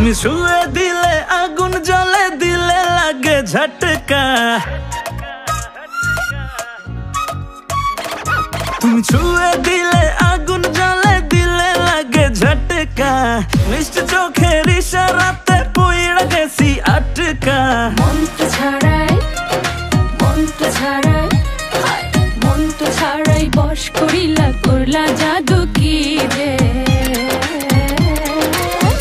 তুমি ছুঁয়ে দিলে আগুন জ্বলে, দিলে লাগে ঝটকা। তুমি ছুঁয়ে দিলে আগুন জ্বলে, দিলে লাগে ঝটকা। মিষ্টি চোখের ইশারাতে পইড়া গেছি আটকা। মন্ত্র ছাড়াই, মন্ত্র ছাড়াই, মন্ত্র ছাড়াই বশ করিলা, করলা জাদু কি রে।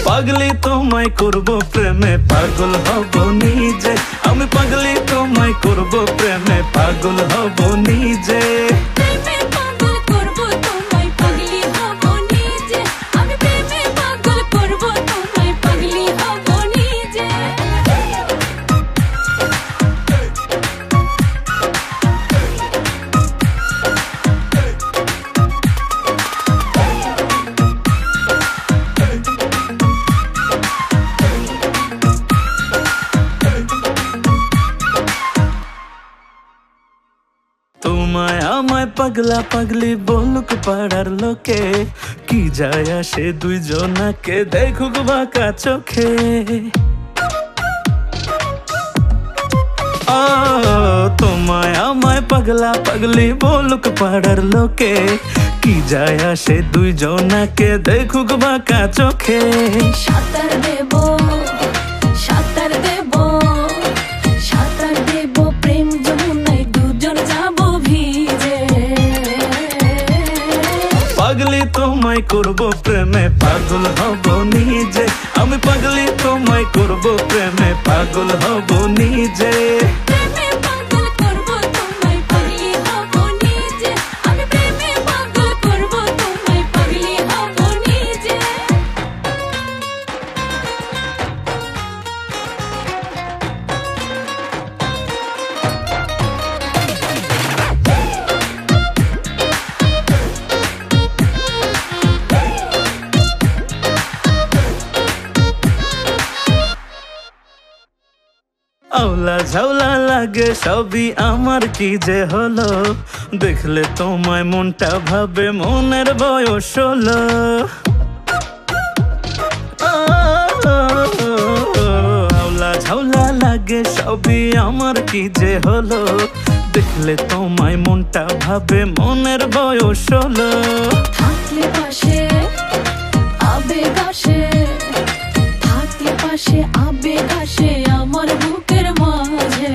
পাগলি তোমায় করব প্রেমে, পাগল হব নিজে। আমি পাগলি তোমায় করব প্রেমে, পাগল হব নিজে। তোমায় আমায় পাগলা পাগলি বলুক পাড়ার লোকে, কি যায় আসে দুইজনাকে দেখুক বাঁকা চোখে। তোমায় আমায় পাগলা পাগলি বলুক পাড়ার লোকে, কি যায় আসে দুইজনাকে দেখুক বাঁকা চোখে। সাঁতার দেব, সাঁতার দেব, সাঁতার দেব প্রেম যমুনায়, দুজন যাব ভিজে। পাগলি তোমায় করব প্রেমে, পাগল হব নিজে। আমি পাগলি তোমায় করব প্রেমে, পাগল হব নিজে। আওলা ঝাউলা লাগে সবই আমার, কি যে হলো দেখলে তোমায় মনটা ভাবে মনের বয়স হলো। আওলা ঝাউলা লাগে সবই আমার, কি যে হলো দেখলে তোমায় মনটা ভাবে মনের বয়স হলো। থাকলে পাশে আবেগ আসে, থাকলে পাশে আবেগ আসে আমার বুকের মাঝে।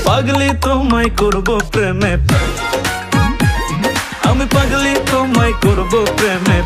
পাগলি তোমায় করব প্রেমে, আমি পাগলি তোমায় করব প্রেমে।